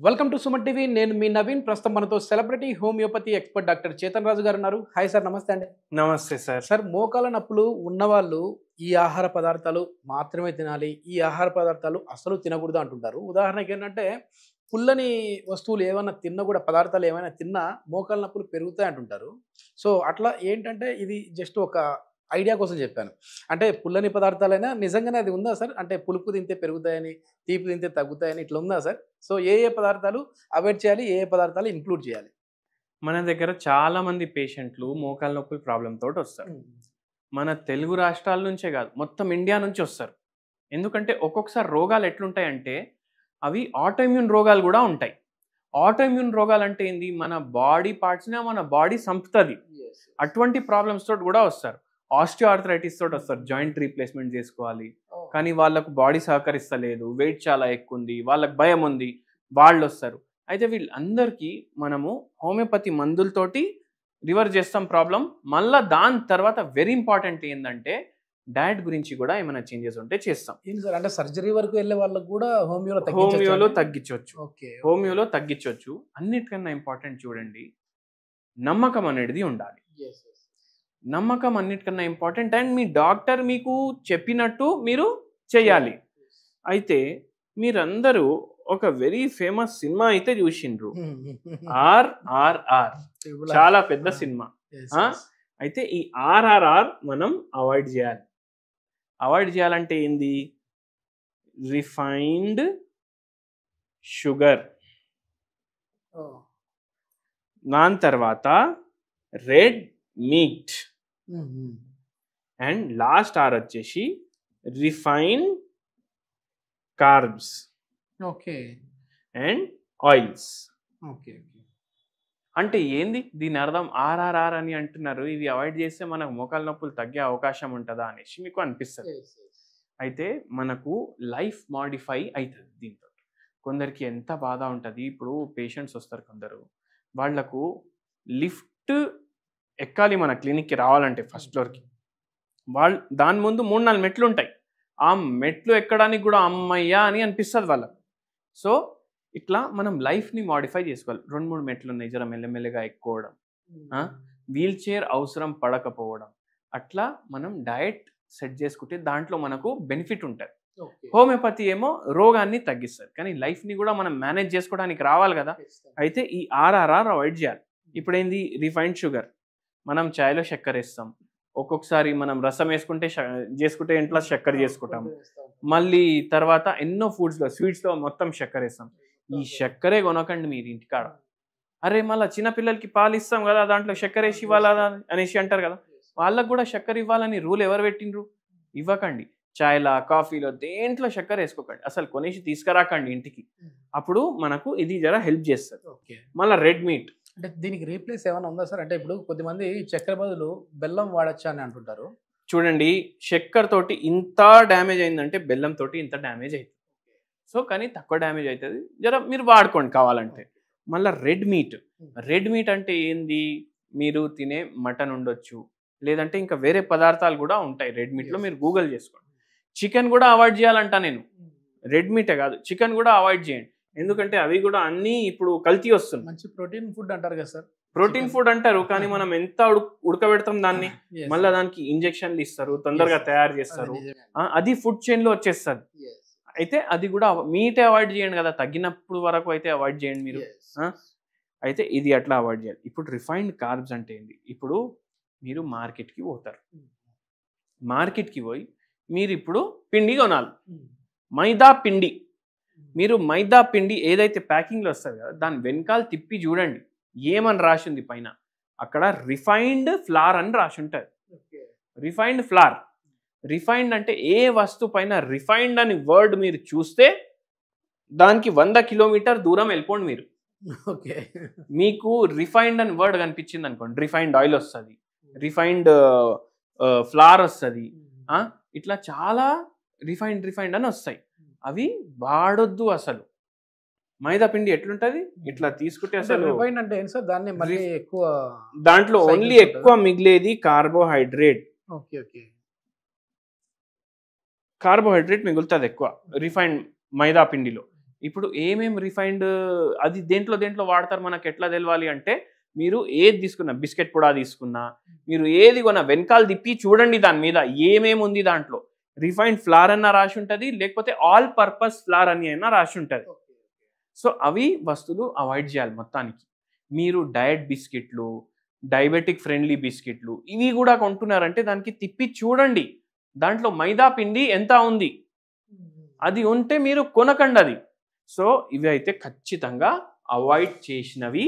Welcome to Suman TV. నేను మీ నవీన్. ప్రస్తుతం మనతో celebrity homeopathy expert doctor Chetan Raju గారు ఉన్నారు. హాయ్ సార్, నమస్తే అండి. నమస్తే సార్. సార్, మోకాల నొప్పులు ఉన్నవాళ్ళు ఈ ఆహార పదార్థాలు మాత్రమే తినాలి, ఈ ఆహార పదార్థాలు అసలు తినకూడదు అంటుంటారు. ఉదాహరణకి ఏంటంటే పుల్లని వస్తువులు ఏమైనా తిన్నా కూడా, పదార్థాలు ఏమైనా తిన్నా మోకాల నొప్పులు పెరుగుతాయి అంటుంటారు. సో అట్లా ఏంటంటే ఇది జస్ట్ ఒక ఐడియా కోసం చెప్పాను. అంటే పుల్లని పదార్థాలైనా నిజంగానే అది ఉందా సార్? అంటే పులుపు తింటే పెరుగుతాయని, తీపి తింటే తగ్గుతాయని ఇట్లా ఉందా సార్? సో ఏ పదార్థాలు అవాయిడ్ చేయాలి, ఏ పదార్థాలు ఇంక్లూడ్ చేయాలి? మన దగ్గర చాలా మంది పేషెంట్లు మోకాల నొప్పి ప్రాబ్లం తోటి వస్తారు. మన తెలుగు రాష్ట్రాల నుంచే కాదు, మొత్తం ఇండియా నుంచి వస్తారు. ఎందుకంటే ఒక్కొక్కసారి రోగాలు ఎట్లుంటాయంటే అవి ఆటోఇమ్యూన్ రోగాలు కూడా ఉంటాయి. ఆటోఇమ్యూన్ రోగాలు అంటే ఏంది? మన బాడీ పార్ట్స్నే మన బాడీ సంపుతుంది. అటువంటి ప్రాబ్లమ్స్ తోటి కూడా వస్తారు. ఆస్టియోఆర్థరైటిస్ తోటి వస్తారు. జాయింట్ రీప్లేస్మెంట్ చేసుకోవాలి కానీ వాళ్ళకు బాడీ సహకరిస్తలేదు, వెయిట్ చాలా ఎక్కువ ఉంది, వాళ్ళకి భయం ఉంది, వాళ్ళు వస్తారు. అయితే వీళ్ళందరికీ మనము హోమియోపతి మందులతోటి రివర్స్ చేస్తాం ప్రాబ్లం. మళ్ళీ దాని తర్వాత వెరీ ఇంపార్టెంట్ ఏంటంటే డయట్ గురించి కూడా ఏమైనా చేంజెస్ ఉంటే చేస్తాం. ఏంటి సార్, అంటే సర్జరీ వరకు వెళ్ళే వాళ్ళకు కూడా హోమియోలో తగ్గించవచ్చు. హోమియోలో తగ్గించవచ్చు. అన్నిటికన్నా ఇంపార్టెంట్ చూడండి, నమ్మకం అనేది ఉండాలి. నమ్మకం అన్నిటికన్నా ఇంపార్టెంట్. అండ్ మీ డాక్టర్ మీకు చెప్పినట్టు మీరు చేయాలి. అయితే మీరందరూ ఒక వెరీ ఫేమస్ సినిమా అయితే చూసిండ్రు, RRR. చాలా పెద్ద సినిమా. అయితే ఈ RRR మనం అవాయిడ్ చేయాలి. అవాయిడ్ చేయాలంటే ఏంది? రిఫైన్డ్ షుగర్, దాని తర్వాత red meat, and last are వచ్చేసి రిఫైన్ కార్బ్స్ అండ్ ఆయిల్స్. అంటే ఏంది దీని అర్థం? RRR అని అంటున్నారు, ఇవి అవాయిడ్ చేస్తే మనకు మోకాల నొప్పులు తగ్గే అవకాశం ఉంటుందా అనేసి మీకు అనిపిస్తుంది. అయితే మనకు లైఫ్ మాడిఫై అవుతుంది దీంతో. కొందరికి ఎంత బాధ ఉంటుంది. ఇప్పుడు పేషెంట్స్ వస్తారు కొందరు, వాళ్లకు లిఫ్ట్ ఎక్కాలి మన క్లినిక్కి రావాలంటే ఫస్ట్ ఫ్లోర్కి. వాళ్ళు దాని ముందు 3-4 మెట్లు ఉంటాయి. ఆ మెట్లు ఎక్కడానికి కూడా అమ్మయ్యా అని అనిపిస్తుంది వాళ్ళకు. సో ఇట్లా మనం లైఫ్ని మాడిఫై చేసుకోవాలి. 2-3 మెట్లు ఉన్నాయి, జర మెల్లమెల్లగా ఎక్కువడం, వీల్ చైర్ అవసరం పడకపోవడం, అట్లా మనం డయట్ సెట్ చేసుకుంటే దాంట్లో మనకు బెనిఫిట్ ఉంటుంది. హోమియోపతి ఏమో రోగాన్ని తగ్గిస్తుంది, కానీ లైఫ్ని కూడా మనం మేనేజ్ చేసుకోవడానికి రావాలి కదా. అయితే ఈ RRR అవాయిడ్ చేయాలి. ఇప్పుడు ఏంది? Refined sugar. మనం చాయ్లో చక్కెర వేస్తాం, ఒక్కొక్కసారి మనం రసం చేసుకుంటే ఇంట్లో చక్కెర చేసుకుంటాం. మళ్ళీ తర్వాత ఎన్నో ఫుడ్స్లో, స్వీట్స్లో మొత్తం చక్కెర వేస్తాం. ఈ చక్కెరే కొనకండి మీరు ఇంటికాడ. అరే మళ్ళీ చిన్నపిల్లలకి పాలు ఇస్తాం కదా, దాంట్లో చక్కెర వేసి ఇవ్వాలా అనేసి అంటారు కదా. వాళ్ళకు కూడా చక్కెర ఇవ్వాలని రూల్ ఎవరు పెట్టిండ్రు? ఇవ్వకండి. చాయ్లా, కాఫీలో దేంట్లో చక్కెర వేసుకోకండి, అసలు కొనేసి తీసుకురాకండి ఇంటికి. అప్పుడు మనకు ఇది జర హెల్ప్ చేస్తుంది. మళ్ళీ రెడ్ మీట్. అంటే దీనికి రీప్లేస్ ఏమైనా ఉందా సార్? అంటే ఇప్పుడు కొద్దిమంది చక్కెర బదులు బెల్లం వాడచ్చా అని అంటుంటారు. చూడండి, చక్కెర తోటి ఇంత డ్యామేజ్ అయిందంటే బెల్లం తోటి ఇంత డ్యామేజ్ అవుతుంది. సో కానీ తక్కువ డ్యామేజ్ అవుతుంది, జర మీరు వాడుకోండి కావాలంటే. మళ్ళీ రెడ్ మీట్. రెడ్ మీట్ అంటే ఏంది? మీరు తినే మటన్ ఉండొచ్చు, లేదంటే ఇంకా వేరే పదార్థాలు కూడా ఉంటాయి రెడ్ మీట్లో, మీరు గూగుల్ చేసుకోండి. చికెన్ కూడా అవాయిడ్ చేయాలంట నేను. రెడ్ మీటే కాదు, చికెన్ కూడా అవాయిడ్ చేయండి. ఎందుకంటే అవి కూడా అన్నీ ఇప్పుడు కల్తీ వస్తుంది. మంచి ప్రోటీన్ ఫుడ్ అంటారు కదా సార్. ప్రోటీన్ ఫుడ్ అంటారు, కానీ మనం ఎంత ఉడకబెడతాం దాన్ని, మళ్ళీ దానికి ఇంజెక్షన్లు ఇస్తారు, తొందరగా తయారు చేస్తారు, అది ఫుడ్ చైన్ లో వచ్చేస్తుంది. అయితే అది కూడా మీటే అవాయిడ్ చేయండి కదా, తగ్గినప్పుడు వరకు అయితే అవాయిడ్ చేయండి మీరు. అయితే ఇది అట్లా అవాయిడ్ చేయాలి. ఇప్పుడు రిఫైన్డ్ కార్బ్స్ అంటే ఏంటి? ఇప్పుడు మీరు మార్కెట్కి పోతారు, మార్కెట్కి పోయి మీరు ఇప్పుడు పిండి కొనాలి, మైదా పిండి. మీరు మైదా పిండి ఏదైతే ప్యాకింగ్లో వస్తుంది కదా, దాని వెనకాల తిప్పి చూడండి ఏమని రాసి ఉంది పైన. అక్కడ రిఫైన్డ్ ఫ్లార్ అని రాసి ఉంటుంది. Refined flower. రిఫైన్డ్ అంటే ఏ వస్తువు పైన రిఫైన్డ్ అని వర్డ్ మీరు చూస్తే దానికి 100 కిలోమీటర్ దూరం వెళ్ళిపోండి మీరు. మీకు రిఫైన్డ్ అని వర్డ్ కనిపించింది అనుకోండి, రిఫైన్డ్ ఆయిల్ వస్తుంది, రిఫైన్డ్ ఫ్లార్ వస్తుంది, ఇట్లా చాలా రిఫైన్డ్ అని వస్తాయి. అవి వాడొద్దు అసలు. మైదా పిండి ఎట్లుంటది? ఇట్లా తీసుకుంటే అసలు రిఫైన్డ్ అంటే ఏంటి సార్? దాన్ని మళ్ళీ ఎక్కువ దాంట్లో ఓన్లీ ఎక్కువ మిగిలేది కార్బోహైడ్రేట్. కార్బోహైడ్రేట్ మిగులుతుంది ఎక్కువ రిఫైన్డ్ మైదా పిండిలో. ఇప్పుడు ఏమేమి రిఫైన్డ్ అది దేంట్లో వాడతారు మనకు ఎట్లా తెలవాలి అంటే, మీరు ఏది తీసుకున్నా, బిస్కెట్ పొడా తీసుకున్నా, మీరు ఏది కొన్నా వెనకాల తిప్పి చూడండి దాని మీద ఏమేమి ఉంది దాంట్లో. రిఫైన్డ్ ఫ్లార్ అన్న రాసి ఉంటుంది, లేకపోతే ఆల్ పర్పస్ ఫ్లార్ అని అయినా రాసి ఉంటుంది. సో అవి వస్తువులు అవాయిడ్ చేయాలి మొత్తానికి. మీరు డయట్ బిస్కెట్లు, డయాబెటిక్ ఫ్రెండ్లీ బిస్కెట్లు ఇవి కూడా కొంటున్నారంటే దానికి తిప్పి చూడండి దాంట్లో మైదా పిండి ఎంత ఉంది, అది ఉంటే మీరు కొనకండి అది. సో ఇవి అయితే ఖచ్చితంగా అవాయిడ్ చేసినవి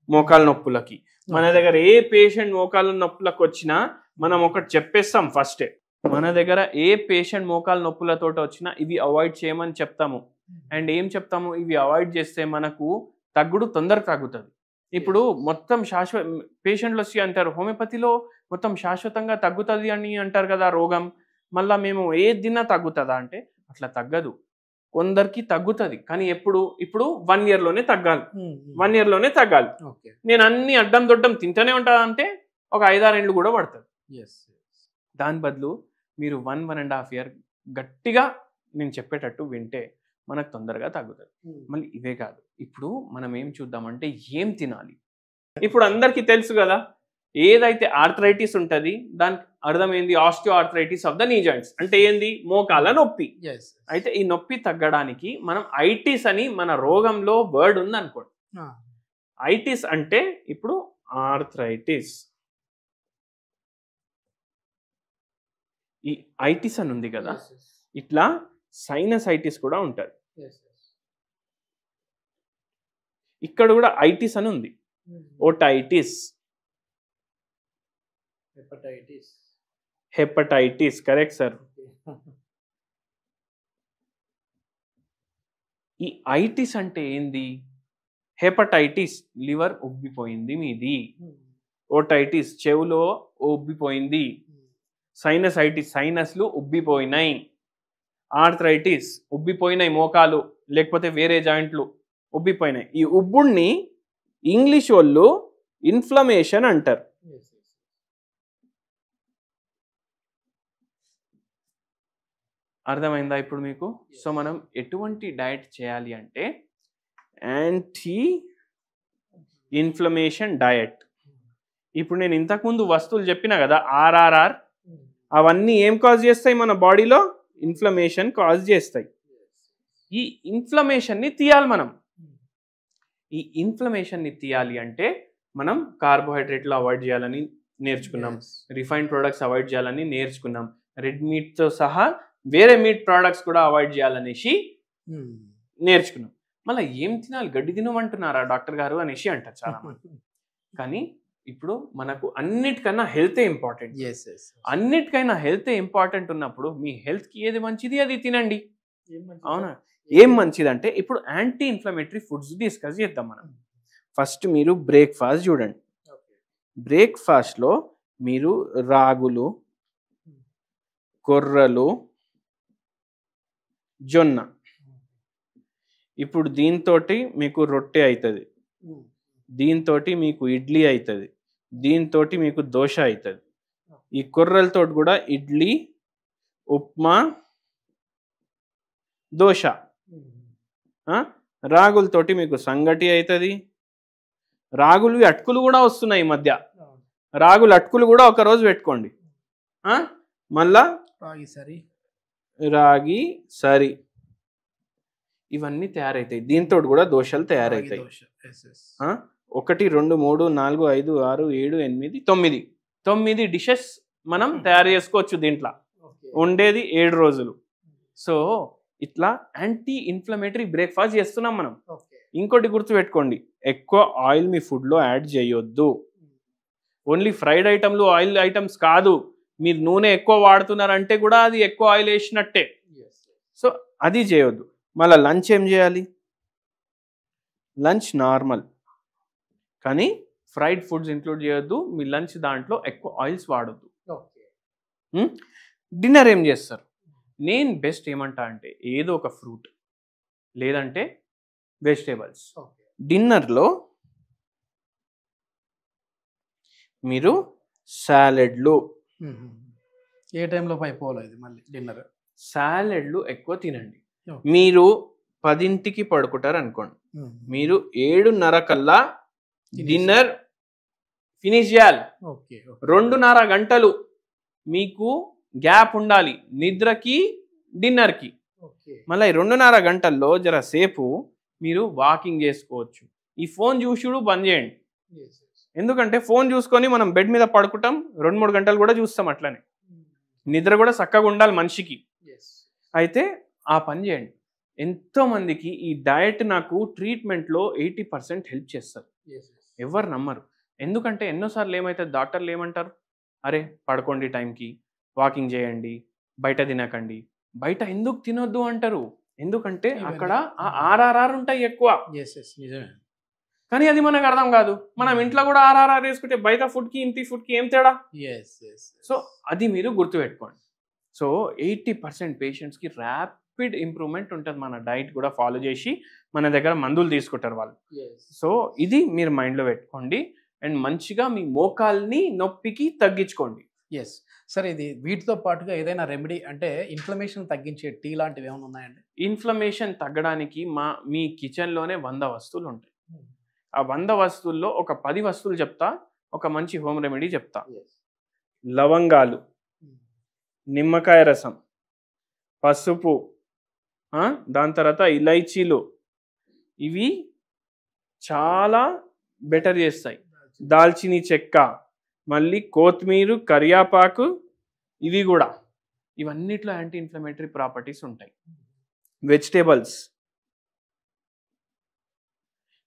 మోకాళ్ళ నొప్పులకి. మన దగ్గర ఏ పేషెంట్ మోకాళ్ళ నొప్పులకు వచ్చినా మనం ఒకటి చెప్పేస్తాం ఫస్టే. మన దగ్గర ఏ పేషెంట్ మోకాళ్ళ నొప్పులతో వచ్చినా ఇవి అవాయిడ్ చేయమని చెప్తాము. అండ్ ఏం చెప్తాము, ఇవి అవాయిడ్ చేస్తే మనకు తగ్గుడు తొందరగా తగ్గుతుంది. ఇప్పుడు మొత్తం పేషెంట్లు వచ్చి అంటారు హోమియోపతిలో మొత్తం శాశ్వతంగా తగ్గుతుంది అని అంటారు కదా రోగం, మళ్ళీ మేము ఏది తిన్నా తగ్గుతుందా అంటే అట్లా తగ్గదు. కొందరికి తగ్గుతుంది కానీ ఇప్పుడు 1 yearలోనే తగ్గాలి, 1 yearలోనే తగ్గాలి. నేను అన్ని అడ్డం దొడ్డం తింటూనే ఉంటా అంటే ఒక 5-6 ఏళ్ళు కూడా పడుతుంది. దాని బదులు మీరు 1-1.5 year గట్టిగా నేను చెప్పేటట్టు వింటే మనకు తొందరగా తగ్గుతుంది. మళ్ళీ ఇవే కాదు, ఇప్పుడు మనం ఏం చూద్దామంటే ఏం తినాలి. ఇప్పుడు అందరికీ తెలుసు కదా, ఏదైతే ఆర్థరైటిస్ ఉంటుంది దానికి అర్థమైంది ఆస్టియో ఆర్థరైటిస్ ఆఫ్ ద నీ జాయింట్స్ అంటే ఏంది, మోకాళ్ళ నొప్పి. అయితే ఈ నొప్పి తగ్గడానికి మనం ఐటిస్ అని మన రోగంలో వర్డ్ ఉంది అనుకోండి. ఐటిస్ అంటే ఇప్పుడు ఆర్థరైటిస్, ఈ ఐటిస్ అని ఉంది కదా, ఇట్లా సైనసైటిస్ కూడా ఉంటుంది. ఇక్కడ కూడా ఐటిస్ అని ఉంది, ఓటైటిస్, హెపటైటిస్ కరెక్ట్ సార్. ఈ ఐటిస్ అంటే ఏంది, హెపటైటిస్ లివర్ ఉబ్బిపోయింది మీది, ఓటైటిస్ చెవులో ఉబ్బిపోయింది, సైనసైటిస్ సైనస్లు ఉబ్బిపోయినాయి, ఆర్థరైటిస్ ఉబ్బిపోయినాయి మోకాలు లేకపోతే వేరే జాయింట్లు ఉబ్బిపోయినాయి. ఈ ఉబ్బుడిని ఇంగ్లీష్ వాళ్ళు ఇన్ఫ్లమేషన్ అంటారు. అర్థమైందా ఇప్పుడు మీకు? సో మనం ఎటువంటి డయట్ చేయాలి అంటే యాంటీ ఇన్ఫ్లమేషన్ డయట్. ఇప్పుడు నేను ఇంతకుముందు వస్తువులు చెప్పినా కదా ఆర్ఆర్ఆర్, అవన్నీ ఏం కాజ్ చేస్తాయి మన బాడీలో, ఇన్ఫ్లమేషన్ కాజ్ చేస్తాయి. ఈ ఇన్ఫ్లమేషన్ని తీయాలి మనం. ఈ ఇన్ఫ్లమేషన్ని తీయాలి అంటే మనం కార్బోహైడ్రేట్లు అవాయిడ్ చేయాలని నేర్చుకున్నాం, రిఫైన్డ్ ప్రొడక్ట్స్ అవాయిడ్ చేయాలని నేర్చుకున్నాం, రెడ్ మీట్తో సహా వేరే మీట్ ప్రోడక్ట్స్ కూడా అవాయిడ్ చేయాలనేసి నేర్చుకున్నాం. మళ్ళీ ఏం తినాలి, గడ్డి తినమంటున్నారా డాక్టర్ గారు అనేసి అంటారు చాలా మంది. కానీ ఇప్పుడు మనకు అన్నిటికన్నా హెల్తే ఇంపార్టెంట్. అన్నిటికైనా హెల్తే ఇంపార్టెంట్ ఉన్నప్పుడు మీ హెల్త్కి ఏది మంచిది అది తినండి. అవునా? ఏం మంచిది అంటే ఇప్పుడు యాంటీ ఇన్ఫ్లమేటరీ ఫుడ్స్ డిస్కస్ చేద్దాం మనం. ఫస్ట్ మీరు బ్రేక్ఫాస్ట్ చూడండి. బ్రేక్ఫాస్ట్లో మీరు రాగులు, కొర్రలు, జొన్న, ఇప్పుడు దీంతో మీకు రొట్టె అవుతుంది, దీంతో మీకు ఇడ్లీ అవుతుంది, దీంతో మీకు దోశ అవుతుంది. ఈ కొర్రలతో కూడా ఇడ్లీ, ఉప్మా, దోశ. రాగులతోటి మీకు సంగటి అవుతుంది. రాగులు అటుకులు కూడా వస్తున్నాయి ఈ మధ్య, రాగులు అటుకులు కూడా ఒకరోజు పెట్టుకోండి. మళ్ళా రాగి సరి ఇవన్నీ తయారవుతాయి, దీంతో కూడా దోశలు తయారవుతాయి. 1 2 3 4 5 6 7 8 9 డిషెస్ మనం తయారు చేసుకోవచ్చు. దీంట్లో ఉండేది 7 రోజులు. సో ఇట్లా యాంటీ ఇన్ఫ్లమేటరీ బ్రేక్ఫాస్ట్ చేస్తున్నాం మనం. ఇంకోటి గుర్తుపెట్టుకోండి, ఎక్కువ ఆయిల్ మీ ఫుడ్లో యాడ్ చేయొద్దు. ఓన్లీ ఫ్రైడ్ ఐటమ్లు ఆయిల్ ఐటమ్స్ కాదు, మీరు నూనె ఎక్కువ వాడుతున్నారంటే కూడా అది ఎక్కువ ఆయిల్ వేసినట్టే. సో అది చేయొద్దు. మళ్ళీ లంచ్ ఏం చేయాలి, లంచ్ నార్మల్ కానీ ఫ్రైడ్ ఫుడ్స్ ఇంక్లూడ్ చేయొద్దు. మీ లంచ్ దాంట్లో ఎక్కువ ఆయిల్స్ వాడొద్దు. డిన్నర్ ఏం చేస్తారు, నేను బెస్ట్ ఏమంటా అంటే ఏదో ఒక ఫ్రూట్ లేదంటే వెజిటేబుల్స్. డిన్నర్లో మీరు సాలెడ్లు, ఏ టైంలో అయిపోవాలి మళ్ళీ డిన్నర్, సాలెడ్లు ఎక్కువ తినండి. మీరు 10కి పడుకుంటారు అనుకోండి, మీరు 7:30 కల్లా డిన్నర్ ఫినిష్ చేయాలి. 2.5 గంటలు మీకు గ్యాప్ ఉండాలి నిద్రకి డిన్నర్కి. మళ్ళీ 2.5 గంటల్లో జర సేపు మీరు వాకింగ్ చేసుకోవచ్చు. ఈ ఫోన్ చూసుడు బంద్ చేయండి. ఎందుకంటే ఫోన్ చూసుకొని మనం బెడ్ మీద పడుకుంటాం, 2-3 గంటలు కూడా చూస్తాం. అట్లనే నిద్ర కూడా చక్కగా ఉండాలి మనిషికి. అయితే ఆ పని చేయండి. ఎంతో మందికి ఈ డయట్ నాకు ట్రీట్మెంట్లో 80% హెల్ప్ చేస్తారు. ఎవరు నమ్మరు. ఎందుకంటే ఎన్నోసార్లు ఏమవుతుంది, డాక్టర్లు ఏమంటారు, అరే పడుకోండి టైంకి, వాకింగ్ చేయండి, బయట తినకండి. బయట ఎందుకు తినొద్దు అంటారు, ఎందుకంటే అక్కడ ఆర్ఆర్ఆర్ ఉంటాయి ఎక్కువ. కానీ అది మనకు అర్థం కాదు. మనం ఇంట్లో కూడా ఆర్ఆర్ఆర్ వేసుకుంటే బయట ఫుడ్కి ఇంటి ఫుడ్కి ఏం తేడా? సో అది మీరు గుర్తుపెట్టుకోండి. సో 80% పేషెంట్స్కి ర్యాపిడ్ ఇంప్రూవ్మెంట్ ఉంటుంది మన డైట్ కూడా ఫాలో చేసి. మన దగ్గర మందులు తీసుకుంటారు వాళ్ళు. సో ఇది మీరు మైండ్లో పెట్టుకోండి. అండ్ మంచిగా మీ మోకాల్ని నొప్పికి తగ్గించుకోండి. సరే, ఇది వీటితో పాటుగా ఏదైనా రెమెడీ అంటే ఇన్ఫ్లమేషన్ తగ్గించే టీ లాంటివి ఏమైనా ఉన్నాయండి? ఇన్ఫ్లమేషన్ తగ్గడానికి మీ కిచెన్లోనే 100 వస్తువులు ఉంటాయి. ఆ 100 వస్తువుల్లో ఒక 10 వస్తువులు చెప్తా, ఒక మంచి హోమ్ రెమెడీ చెప్తా. లవంగాలు, నిమ్మకాయ రసం, పసుపు, దాని తర్వాత ఇలైచీలు, ఇవి చాలా బెటర్ చేస్తాయి. దాల్చిని చెక్క, మళ్ళీ కొత్తిమీర, కరియాపాకు, ఇవి కూడా, ఇవన్నిట్లో యాంటీ ఇన్ఫ్లమేటరీ ప్రాపర్టీస్ ఉంటాయి. వెజిటేబుల్స్,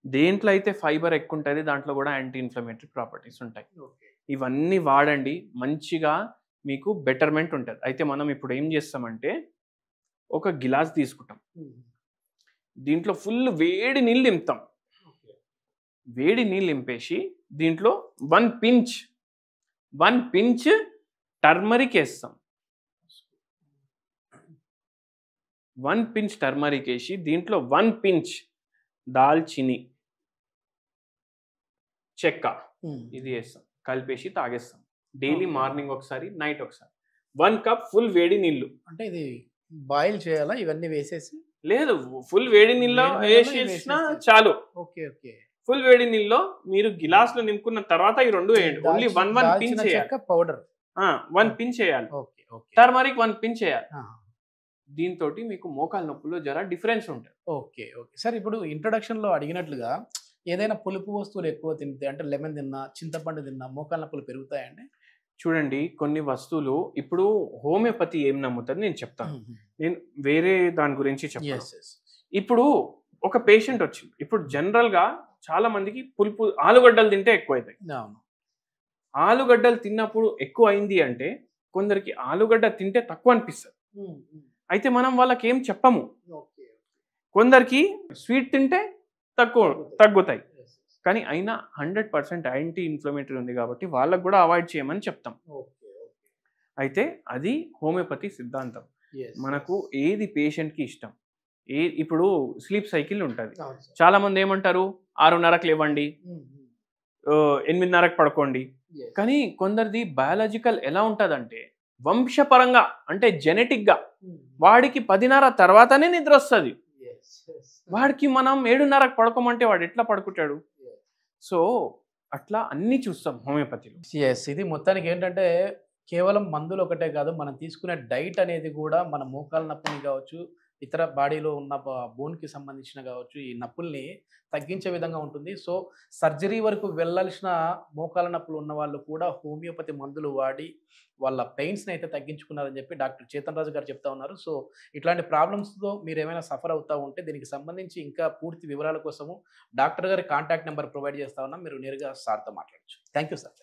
దేంట్లో అయితే ఫైబర్ ఎక్కువ ఉంటుంది దాంట్లో కూడా యాంటీ ఇన్ఫ్లమేటరీ ప్రాపర్టీస్ ఉంటాయి. ఇవన్నీ వాడండి, మంచిగా మీకు బెటర్మెంట్ ఉంటుంది. అయితే మనం ఇప్పుడు ఏం చేస్తామంటే ఒక గిలాస్ తీసుకుంటాం, దీంట్లో ఫుల్ వేడి నీళ్ళు నింపుతాం. వేడి నీళ్ళు నింపేసి దీంట్లో 1 పించ్ టర్మరిక్ వేస్తాం. 1 పించ్ టర్మరిక్ వేసి దీంట్లో 1 పించ్ దాల్చిని చెక్క ఇది వేస్తాం, కలిపేసి తాగేస్తాం. డైలీ మార్నింగ్ ఒకసారి, నైట్ ఒకసారి. 1 కప్ ఫుల్ వేడి నీళ్ళు. అంటే ఇది బాయిల్ చేయాలా ఇవన్నీ వేసేసి? లేదు, ఫుల్ వేడి నీళ్ళలో వేసేసినా చాలు. ఫుల్ వేడి నీళ్ళలో మీరు గిలాస్ లో నింపుకున్న తర్వాత ఈ 2 వేయండి. ఓన్లీ 1 పించ్ చేయాలి. పౌడర్ 1 పించ్ చేయాలి. టర్మరిక్ 1 పించ్ చేయాలి. దీంతో మీకు మోకాలు నొప్పులో జర డిఫరెన్స్ ఉంటుంది. ఓకే. సార్, ఇప్పుడు ఇంట్రొడక్షన్ లో అడిగినట్లుగా ఏదైనా పులుపు వస్తువులు ఎక్కువ తింటే, అంటే లెమన్ తిన్నా, చింతపండు తిన్నా మోకాలు నొప్పులు పెరుగుతాయండి? చూడండి, కొన్ని వస్తువులు ఇప్పుడు హోమియోపతి ఏం నమ్ముతుంది నేను చెప్తాను. నేను వేరే దాని గురించి చెప్తాను. ఇప్పుడు ఒక పేషెంట్ వచ్చింది. ఇప్పుడు జనరల్ గా చాలా మందికి పులుపు ఆలుగడ్డలు తింటే ఎక్కువ అవుతాయి. ఆలుగడ్డలు తిన్నప్పుడు ఎక్కువ అయింది అంటే కొందరికి ఆలుగడ్డ తింటే తక్కువ అనిపిస్తుంది. అయితే మనం వాళ్ళకి ఏం చెప్పము. కొందరికి స్వీట్ తింటే తగ్గుతాయి, కానీ అయినా 100% యాంటీ ఇన్ఫ్లమేటరీ ఉంది కాబట్టి వాళ్ళకు కూడా అవాయిడ్ చేయమని చెప్తాం. అయితే అది హోమియోపతి సిద్ధాంతం. మనకు ఏది పేషెంట్కి ఇష్టం. ఇప్పుడు స్లీప్ సైకిల్ ఉంటుంది. చాలా మంది ఏమంటారు, 6:30కి లేవండి, 8:30కి పడుకోండి. కానీ కొందరిది బయాలజికల్ ఎలా ఉంటుందంటే వంశపరంగా, అంటే జెనెటిక్ గా వాడికి 10:30 తర్వాతనే నిద్ర వస్తుంది. వాడికి మనం 7:30కి పడుకోమంటే వాడు ఎట్లా పడుకుంటాడు? సో అట్లా అన్ని చూస్తాం హోమియోపతిలో. ఇది మొత్తానికి ఏంటంటే కేవలం మందులు ఒకటే కాదు, మనం తీసుకునే డైట్ అనేది కూడా మన మోకాల నొప్పిని కావచ్చు, ఇతర బాడీలో ఉన్న బోన్కి సంబంధించిన కావచ్చు, ఈ నొప్పుల్ని తగ్గించే విధంగా ఉంటుంది. సో సర్జరీ వరకు వెళ్ళాల్సిన మోకాల నొప్పులు ఉన్న వాళ్ళు కూడా హోమియోపతి మందులు వాడి వాళ్ళ పెయిన్స్ని అయితే తగ్గించుకున్నారని చెప్పి డాక్టర్ చేతన్ రాజు గారు చెప్తా ఉన్నారు. సో ఇట్లాంటి ప్రాబ్లమ్స్తో మీరు ఏమైనా సఫర్ అవుతూ ఉంటే దీనికి సంబంధించి ఇంకా పూర్తి వివరాల కోసము డాక్టర్ గారి కాంటాక్ట్ నెంబర్ ప్రొవైడ్ చేస్తా ఉన్నాం. మీరు నేరుగా సార్తో మాట్లాడచ్చు. Thank you sir.